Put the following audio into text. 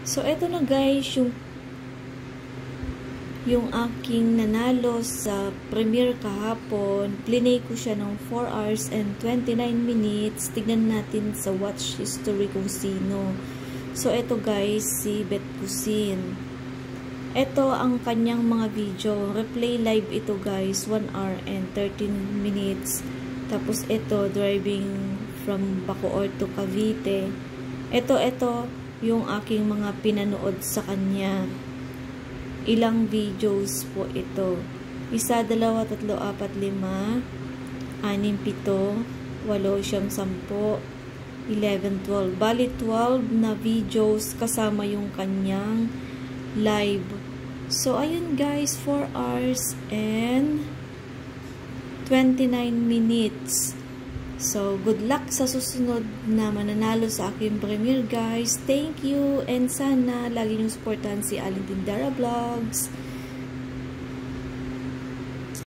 So, eto na guys, yung aking nanalo sa premiere kahapon. Plinay ko siya ng 4 hours and 29 minutes. Tignan natin sa watch history kung sino. So, eto guys, si Bet Cusin. Ito ang kanyang mga video. Replay live ito guys, 1 hour and 13 minutes. Tapos ito, driving from Bacoor to Cavite. Ito, yung aking mga pinanood sa kanya. Ilang videos po ito. 1, 2, 3, 4, 5, 6, 7, 8, 9, 10, 11, 12. Bali 12 na videos kasama yung kanyang live. So, ayun guys, 4 hours and 29 minutes. So, good luck sa susunod na mananalo sa aking premiere guys. Thank you and sana lagi niyong supportahan si Aling Tindera Vlogs.